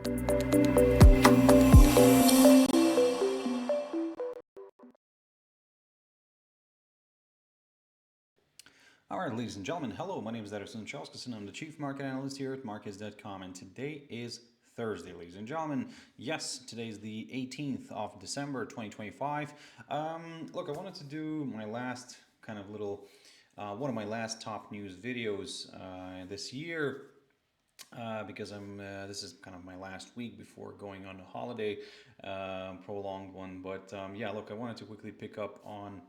All right, ladies and gentlemen, hello. My name is Darius Anucauskas, and I'm the Chief Market Analyst here at Markets.com. And today is Thursday, ladies and gentlemen. Yes, today is the 18th of December, 2025. Look, I wanted to do my last kind of little, one of my last top news videos this year. Because this is kind of my last week before going on a holiday, prolonged one. But yeah, look, I wanted to quickly pick up on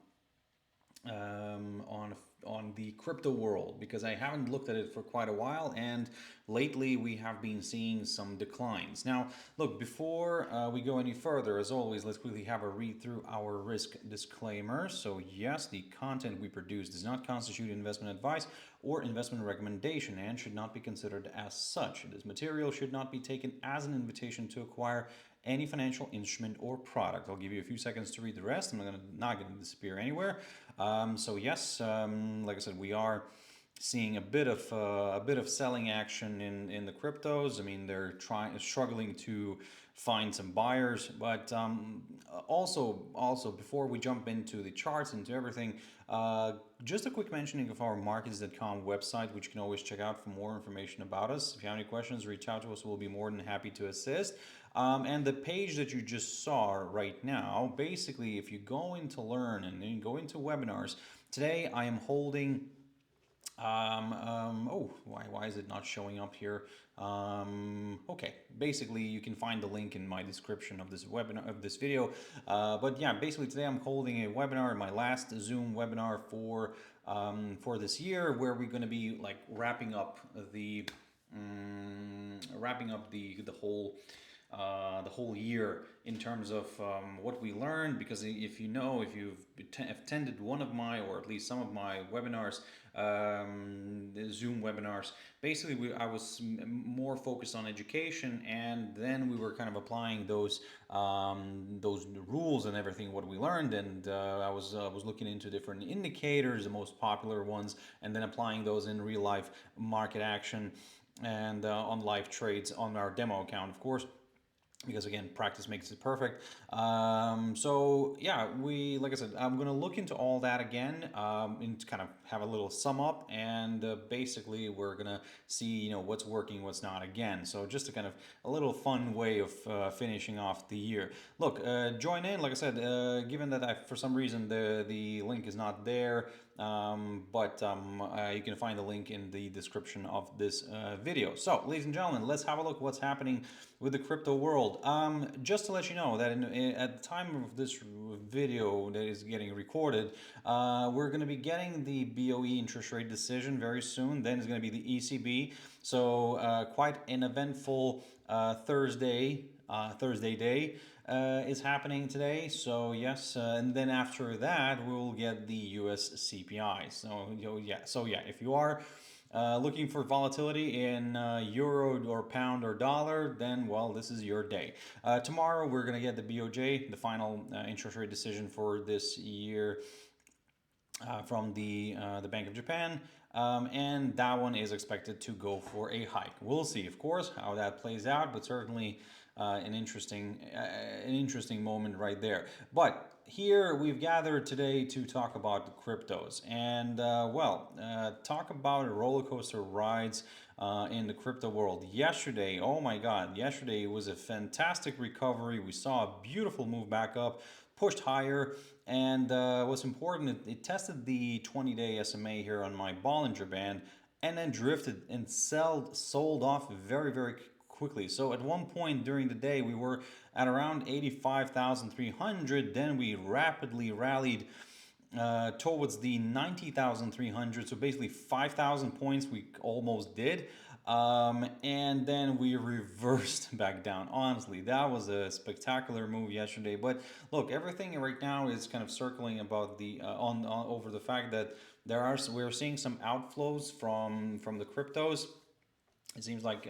the crypto world because I haven't looked at it for quite a while, and lately we have been seeing some declines. Now, look, before we go any further, as always, let's quickly have a read through our risk disclaimer. So yes, the content we produce does not constitute investment advice or investment recommendation and should not be considered as such. This material should not be taken as an invitation to acquire any financial instrument or product. I'll give you a few seconds to read the rest. I'm not going to disappear anywhere. So yes, like I said, we are seeing a bit of selling action in the cryptos. I mean, they're struggling to find some buyers, but also before we jump into the charts, into everything, just a quick mentioning of our Markets.com website, which you can always check out for more information about us. If you have any questions, reach out to us. We'll be more than happy to assist. And the page that you just saw right now, basically, if you go into Learn and then you go into webinars, today I am holding oh, why is it not showing up here? Okay, basically you can find the link in my description of this webinar, of this video. But yeah, basically today I'm holding a webinar, my last Zoom webinar for this year, where we're going to be like wrapping up the whole year in terms of what we learned. Because if you've attended one of my, or at least some of my webinars, the Zoom webinars, basically I was more focused on education, and then we were kind of applying those rules and everything what we learned, and I was looking into different indicators, the most popular ones, and then applying those in real life market action and on live trades on our demo account, of course, because again, practice makes it perfect. So yeah, like I said, I'm gonna look into all that again, and kind of have a little sum up, and basically we're gonna see what's working, what's not again. So just a kind of a little fun way of finishing off the year. Look, join in. Like I said, given that for some reason the link is not there, but you can find the link in the description of this video. So, ladies and gentlemen, let's have a look what's happening with the crypto world. Just to let you know that at the time of this video that is getting recorded, we're going to be getting the BOE interest rate decision very soon. Then it's going to be the ECB. So quite an eventful Thursday day is happening today. So yes, and then after that we'll get the US CPI. So yeah, if you are looking for volatility in euro or pound or dollar, then well, this is your day. Tomorrow we're gonna get the BOJ, the final interest rate decision for this year, from the Bank of Japan, and that one is expected to go for a hike. We'll see, of course, how that plays out, but certainly an interesting moment right there. But here we've gathered today to talk about cryptos, and talk about roller coaster rides in the crypto world. Yesterday, oh my God, yesterday was a fantastic recovery. We saw a beautiful move back up, pushed higher, and what's important, it tested the 20-day SMA here on my Bollinger Band, and then drifted and sold off very quickly. So at one point during the day we were at around 85,300, then we rapidly rallied towards the 90,300, so basically 5,000 points we almost did, and then we reversed back down. Honestly, that was a spectacular move yesterday. But look, everything right now is kind of circling about the on over the fact that we're seeing some outflows from the cryptos. It seems like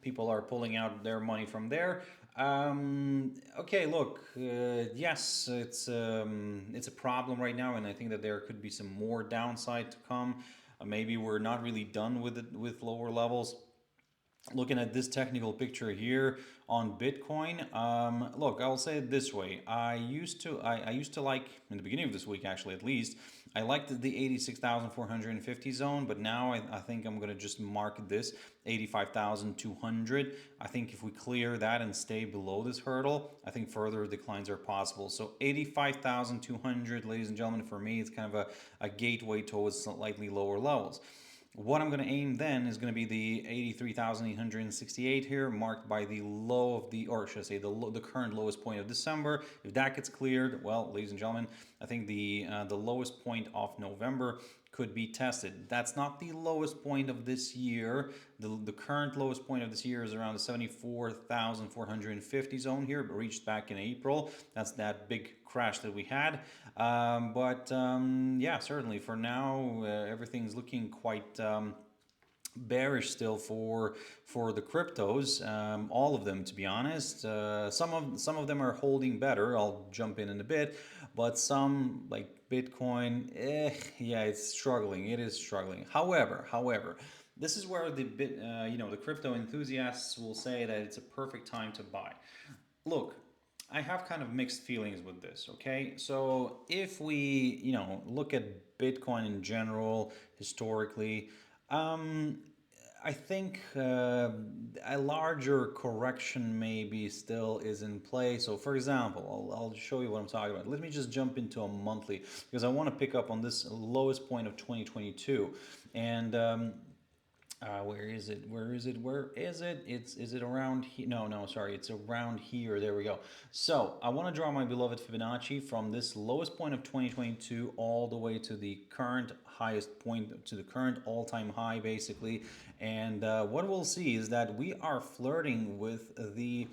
people are pulling out their money from there. Okay, look, yes, it's a problem right now, and I think that there could be some more downside to come. Maybe we're not really done with it with lower levels. looking at this technical picture here on Bitcoin, look, I'll say it this way. I used to like, in the beginning of this week, actually, at least, I liked the 86,450 zone, but now I think I'm going to just mark this 85,200. I think if we clear that and stay below this hurdle, I think further declines are possible. So 85,200, ladies and gentlemen, for me, it's kind of a gateway towards slightly lower levels. What I'm going to aim then is going to be the 83,868 here, marked by the low of the, or should I say, the current lowest point of December. If that gets cleared, well, ladies and gentlemen, I think the lowest point of November could be tested. That's not the lowest point of this year. The current lowest point of this year is around the 74,450 zone here, but reached back in April. That's that big crash that we had. Yeah, certainly for now, everything's looking quite bearish still for the cryptos, all of them, to be honest. Some of them are holding better. I'll jump in a bit, but some like Bitcoin, yeah, it's struggling. It is struggling. However, this is where the crypto enthusiasts will say that it's a perfect time to buy. Look, I have kind of mixed feelings with this, okay? So if we, look at Bitcoin in general, historically, um, I think a larger correction maybe still is in play. So, for example, I'll show you what I'm talking about. Let me just jump into a monthly because I want to pick up on this lowest point of 2022. And where is it? Where is it? Where is it? Is it around here? No, sorry, it's around here. There we go. So I want to draw my beloved Fibonacci from this lowest point of 2022 all the way to the current highest point, to the current all-time high, basically. And what we'll see is that we are flirting with the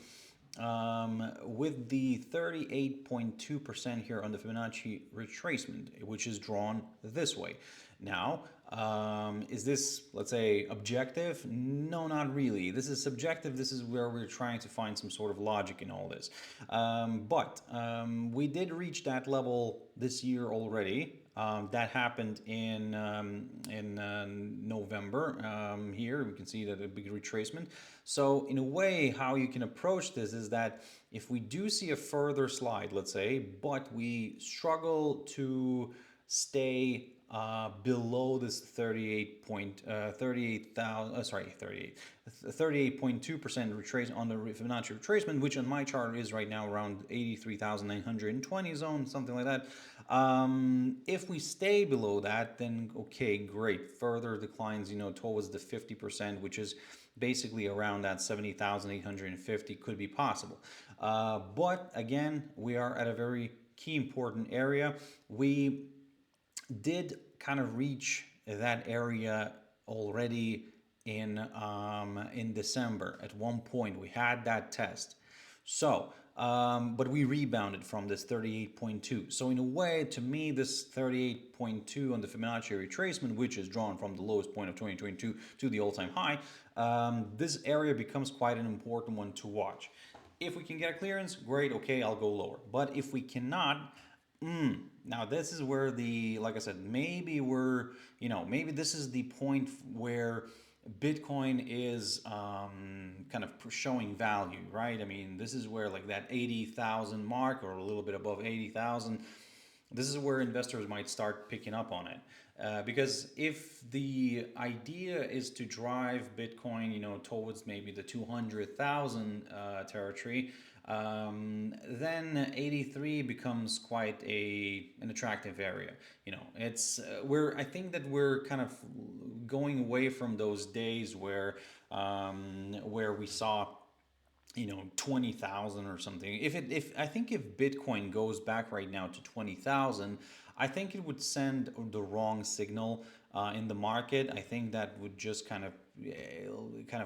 38.2% here on the Fibonacci retracement, which is drawn this way. Now, is this, let's say, objective? No, not really. This is subjective. This is where we're trying to find some sort of logic in all this. We did reach that level this year already. That happened in November. Here we can see that a big retracement. So in a way, how you can approach this is that if we do see a further slide, let's say, but we struggle to stay below this 38.2% retrace on the Fibonacci retracement, which on my chart is right now around 83,920 zone, something like that. If we stay below that, then okay, great. Further declines, towards the 50%, which is basically around that 70,850 could be possible. But again, we are at a very key important area. We did kind of reach that area already in December. At one point, we had that test. So, but we rebounded from this 38.2. So in a way, to me, this 38.2 on the Fibonacci retracement, which is drawn from the lowest point of 2022 to the all-time high, this area becomes quite an important one to watch. If we can get a clearance, great, okay, I'll go lower. But if we cannot, now this is where like I said, maybe this is the point where Bitcoin is kind of showing value, right? I mean, this is where like that 80,000 mark or a little bit above 80,000, this is where investors might start picking up on it. Because if the idea is to drive Bitcoin, towards maybe the 200,000 territory, then 83 becomes quite an attractive area. I think that we're kind of going away from those days where we saw 20,000 or something. If I think if Bitcoin goes back right now to 20,000, I think it would send the wrong signal in the market. I think that would just kind of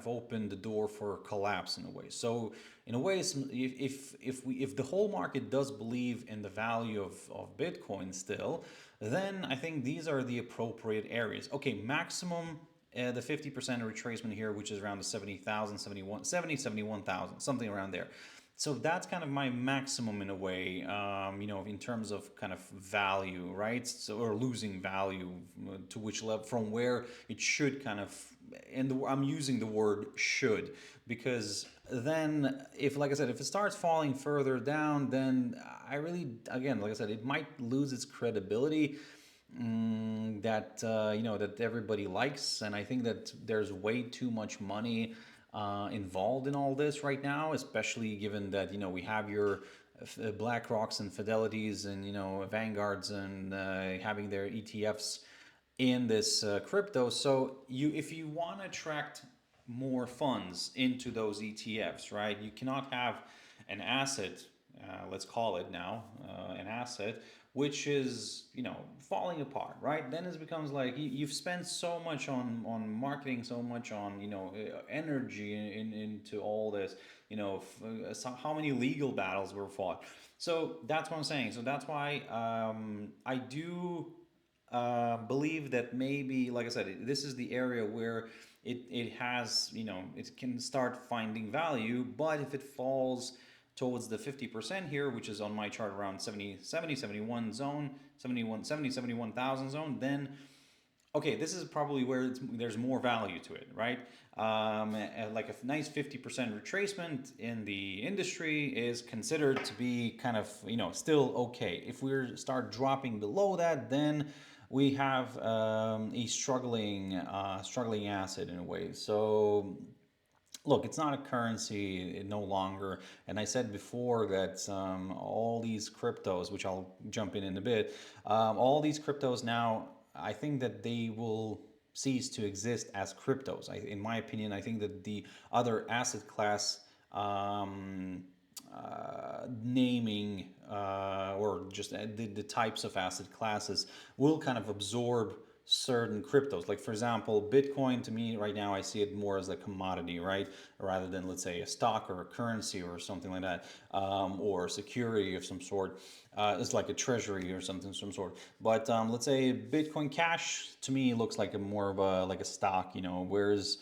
open the door for collapse in a way. So in a way, if the whole market does believe in the value of Bitcoin still, then I think these are the appropriate areas. Okay, maximum the 50% retracement here, which is around the 70,000, 71,000, something around there. So that's kind of my maximum in a way, in terms of kind of value, right? So, or losing value to which level, from where it should kind of and I'm using the word should, because then, if, like I said, if it starts falling further down, then I really, again, like I said, it might lose its credibility, that that everybody likes. And I think that there's way too much money involved in all this right now, especially given that we have your Black Rocks and Fidelities and Vanguards and having their ETFs in this crypto. So if you want to attract more funds into those ETFs, right? You cannot have an asset, let's call it now, an asset which is falling apart, right? Then it becomes like you've spent so much on marketing, so much on energy into all this. So how many legal battles were fought? So that's what I'm saying. So that's why I do believe that maybe, like I said, this is the area where it has, it can start finding value. But if it falls towards the 50% here, which is on my chart around 71 zone, 71,000 zone, then okay, this is probably where there's more value to it, right? Like a nice 50% retracement in the industry is considered to be kind of, still okay. If we start dropping below that, then we have a struggling asset in a way. So look, it's not a currency no longer. And I said before that all these cryptos, which I'll jump in a bit, all these cryptos now, I think that they will cease to exist as cryptos. In my opinion, I think that the other asset class naming or just the types of asset classes will kind of absorb certain cryptos. Like, for example, Bitcoin, to me right now, I see it more as a commodity, right? Rather than, let's say, a stock or a currency or something like that, or a security of some sort. It's like a treasury or something of some sort. But let's say Bitcoin Cash, to me, looks like a more of a like a stock, whereas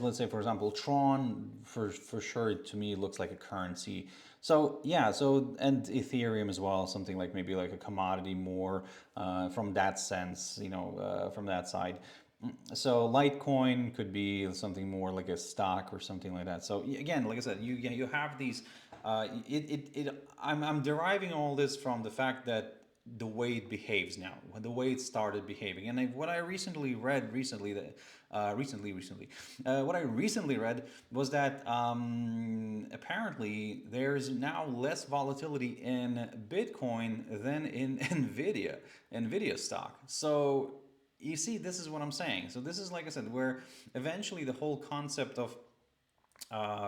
let's say, for example, Tron, for sure, to me looks like a currency. So yeah, so, and Ethereum as well, something like maybe like a commodity more, from that sense, from that side. So Litecoin could be something more like a stock or something like that. So again, like I said, you have these. I'm deriving all this from the fact that the way it behaves now, the way it started behaving. And what I recently read, what I recently read was that apparently there's now less volatility in Bitcoin than in Nvidia stock. So you see, this is what I'm saying. So this is, like I said, where eventually the whole concept of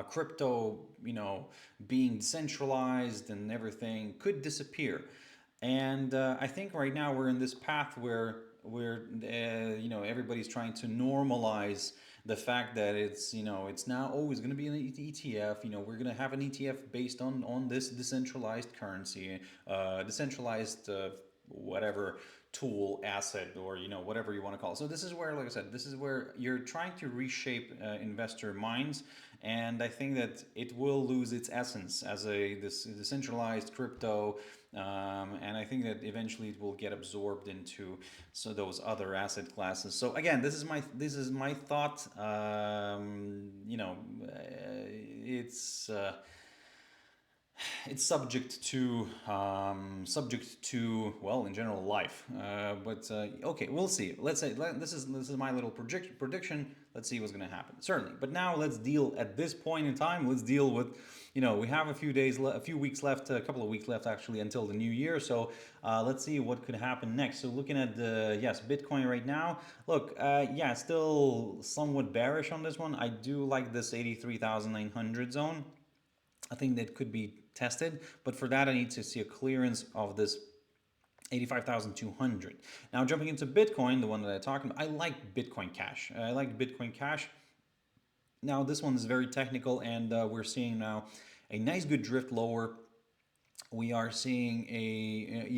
crypto, being decentralized and everything could disappear. And I think right now we're in this path where everybody's trying to normalize the fact that it's now always going to be an ETF. We're going to have an ETF based on this decentralized currency, decentralized whatever tool, asset, or whatever you want to call it. So this is where, like I said, this is where you're trying to reshape investor minds. And I think that it will lose its essence as this decentralized crypto, and I think that eventually it will get absorbed into those other asset classes. So again, this is my thought. It's subject to, well, in general, life, but okay, we'll see. Let's say, this is my little prediction. Let's see what's going to happen, certainly. But now let's deal, at this point in time, let's deal with, we have a few weeks left, a couple of weeks left actually, until the new year. So let's see what could happen next. So looking at the, yes, Bitcoin right now, look, yeah, still somewhat bearish on this one. I do like this 83,900 zone. I think that could be tested, but for that I need to see a clearance of this 85,200. Now, jumping into Bitcoin, the one that I talked about, I like Bitcoin Cash. I like Bitcoin Cash. Now, this one is very technical, and we're seeing now a nice good drift lower. We are seeing it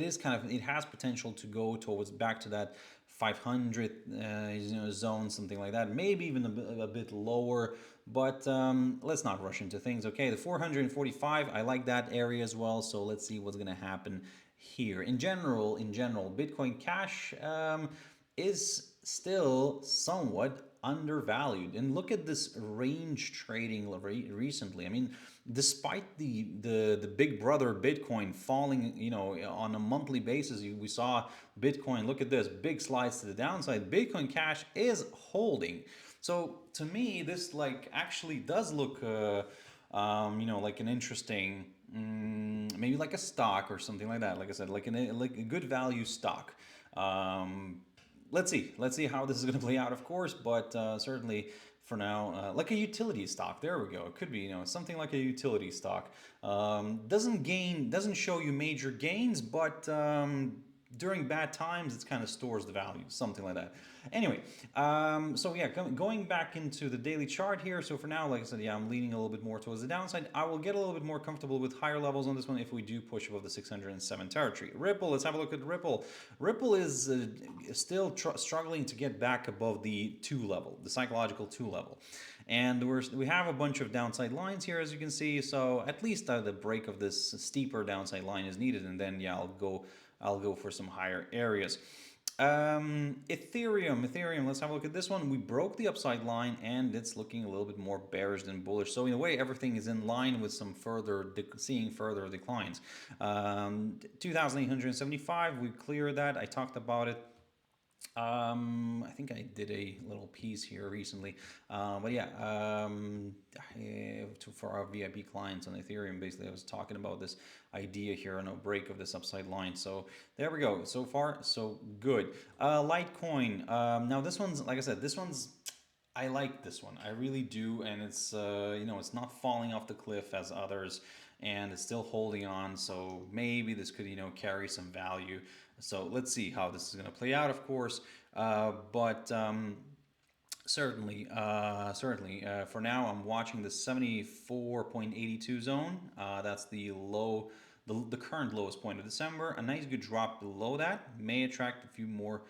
is kind of, it has potential to go towards back to that 500 zone, something like that, maybe even a bit lower. But let's not rush into things. Okay, the 445, I like that area as well. So let's see what's going to happen here. In general, Bitcoin Cash, is still somewhat undervalued. And look at this range trading recently. I mean, despite the big brother Bitcoin falling, on a monthly basis, we saw Bitcoin. Look at this, big slides to the downside. Bitcoin Cash is holding. So to me, this like actually does look, like an interesting, maybe like a stock or something like that. Like I said, like a good value stock. Um, let's see how this is going to play out, of course, but certainly for now, like a utility stock. There we go. It could be, something like a utility stock. Doesn't show you major gains, but during bad times, it kind of stores the value, something like that. Anyway, so yeah, going back into the daily chart here. So for now, like I said, yeah, I'm leaning a little bit more towards the downside. I will get a little bit more comfortable with higher levels on this one if we do push above the 607 territory. Ripple, let's have a look at Ripple. Ripple is still struggling to get back above the 2 level, the psychological 2 level. And we have a bunch of downside lines here, as you can see. So at least the break of this steeper downside line is needed, and then yeah, I'll go for some higher areas. Ethereum. Let's have a look at this one. We broke the upside line, and it's looking a little bit more bearish than bullish. So in a way, everything is in line with some seeing further declines. 2,875. We cleared that. I talked about it. I think I did a little piece here recently, but yeah, for our VIP clients on Ethereum, basically, I was talking about this idea here on a break of this upside line. So there we go. So far, so good. Litecoin. Now this one's, like I said, I like this one. I really do, and it's not falling off the cliff as others, and it's still holding on. So maybe this could carry some value. So let's see how this is going to play out, of course. But certainly, for now, I'm watching the 74.82 zone. That's the low, the current lowest point of December. A nice good drop below that may attract a few more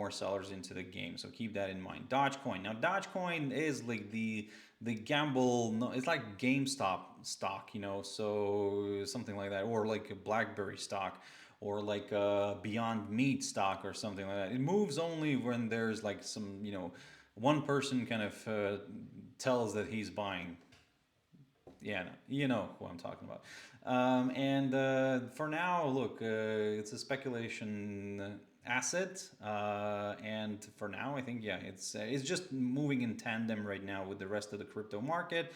sellers into the game. So keep that in mind. Dogecoin. Now, Dogecoin is like the gamble. No, it's like GameStop stock, so something like that, or like a BlackBerry stock, or like a Beyond Meat stock or something like that. It moves only when there's like some, one person kind of tells that he's buying. Yeah, no, you know who I'm talking about. And for now, look, it's a speculation asset, and for now, I think yeah, it's just moving in tandem right now with the rest of the crypto market,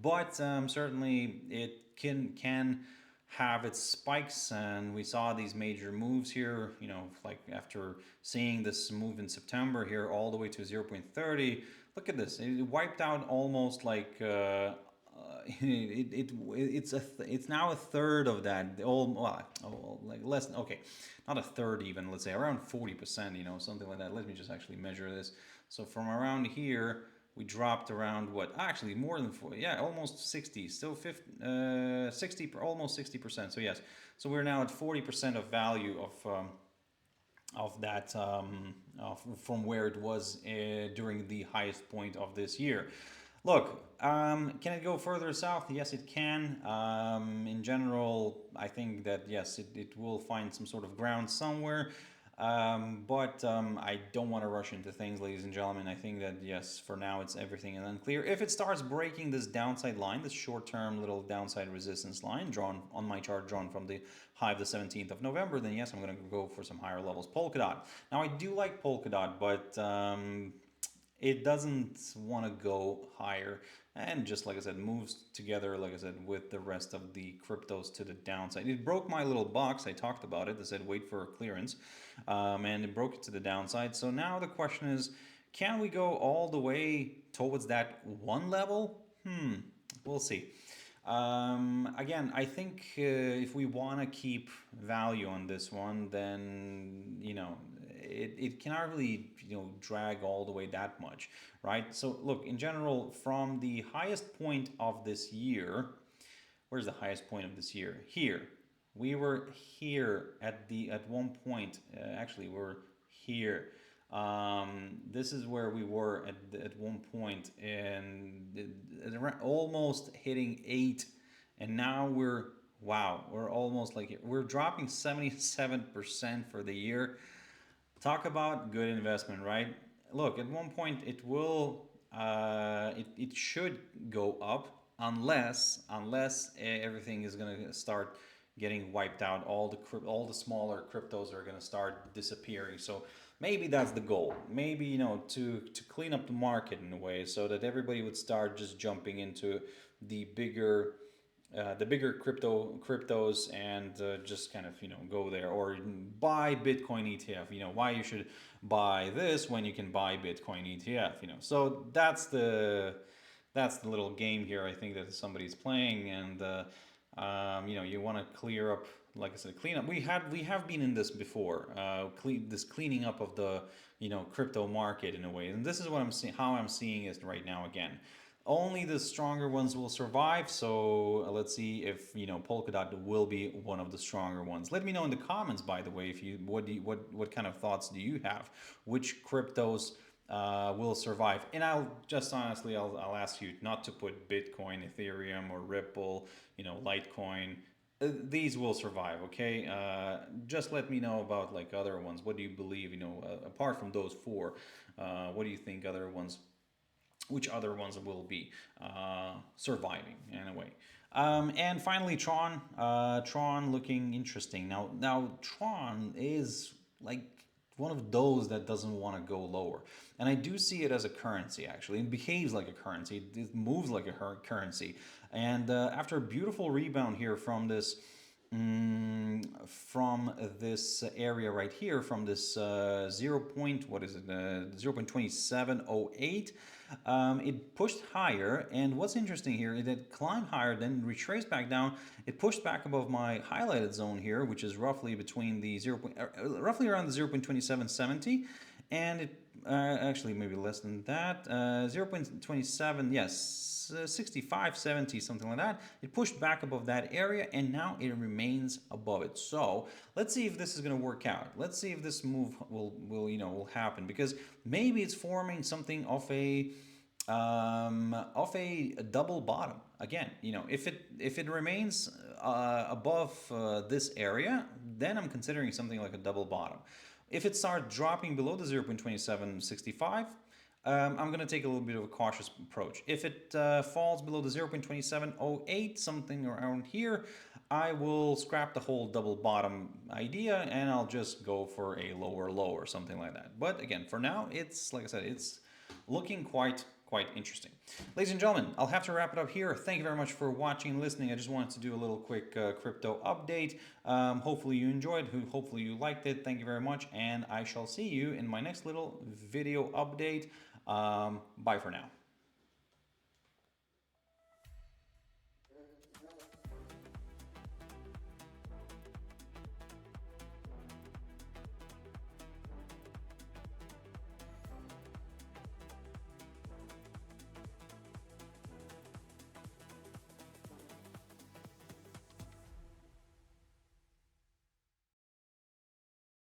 but certainly it can have its spikes, and we saw these major moves here, like after seeing this move in September here all the way to 0.30. Look at this, it wiped out almost like it's now a third of that. Like less. Okay, not a third even. Let's say around 40%. Something like that. Let me just actually measure this. So from around here, we dropped around what? Actually, more than 40. Yeah, almost 60. Still 50, 60, almost 60%. So yes. So we're now at 40% of value of that from where it was during the highest point of this year. Look, can it go further south? Yes, it can. In general, I think that yes, it will find some sort of ground somewhere. But I don't want to rush into things, ladies and gentlemen. I think that yes, for now, it's everything is unclear. If it starts breaking this downside line, this short-term little downside resistance line drawn on my chart, drawn from the high of the 17th of November, then yes, I'm going to go for some higher levels. Polkadot. Now, I do like Polkadot, but it doesn't want to go higher, and just like I said, moves together, like I said, with the rest of the cryptos to the downside. It broke my little box. I talked about it. I said wait for a clearance, and it broke it to the downside. So now the question is, can we go all the way towards that one level? We'll see. Again, I think if we want to keep value on this one, then it cannot really drag all the way that much, right? So look, in general, from the highest point of this year, where's the highest point of this year? Here, we were here at one point. Actually, we're here. This is where we were at one point, and almost hitting 8, and now we're almost like we're dropping 77% for the year. Talk about good investment, right? Look, at one point it will, it should go up unless everything is gonna start getting wiped out. All the smaller cryptos are gonna start disappearing. So maybe that's the goal. Maybe to clean up the market in a way so that everybody would start just jumping into the bigger cryptos and just kind of go there or buy Bitcoin ETF. Why you should buy this when you can buy Bitcoin ETF. So that's the little game here. I think that somebody's playing, and you want to clear up. Like I said, clean up. We have been in this before. This cleaning up of the crypto market in a way, and this is what I'm seeing. How I'm seeing it right now again. Only the stronger ones will survive. So let's see if Polkadot will be one of the stronger ones. Let me know in the comments, by the way, if you what kind of thoughts do you have? Which cryptos will survive? And I'll just honestly, I'll ask you not to put Bitcoin, Ethereum, or Ripple, Litecoin. These will survive, okay? Just let me know about like other ones. What do you believe? Apart from those four, what do you think other ones? Which other ones will be surviving in a way. And finally, Tron. Tron looking interesting. Now Tron is like one of those that doesn't want to go lower, and I do see it as a currency. Actually, it behaves like a currency. It moves like a currency. And after a beautiful rebound here from this area right here, from this 0 point, what is it, 0.2708, it pushed higher. And what's interesting here is it climbed higher, then retraced back down. It pushed back above my highlighted zone here, which is roughly between the roughly around the 0.2770, and it actually maybe less than that, 0.27, yes, 65, 70, something like that. It pushed back above that area, and now it remains above it. So let's see if this is going to work out. Let's see if this move will happen, because maybe it's forming something of a double bottom again. If it remains above this area, then I'm considering something like a double bottom. If it starts dropping below the 0.2765, I'm going to take a little bit of a cautious approach. If it falls below the 0.2708, something around here, I will scrap the whole double bottom idea and I'll just go for a lower low or something like that. But again, for now, it's like I said, it's looking quite interesting. Ladies and gentlemen, I'll have to wrap it up here. Thank you very much for watching and listening. I just wanted to do a little quick crypto update. Hopefully you enjoyed, hopefully you liked it. Thank you very much, and I shall see you in my next little video update. Bye for now.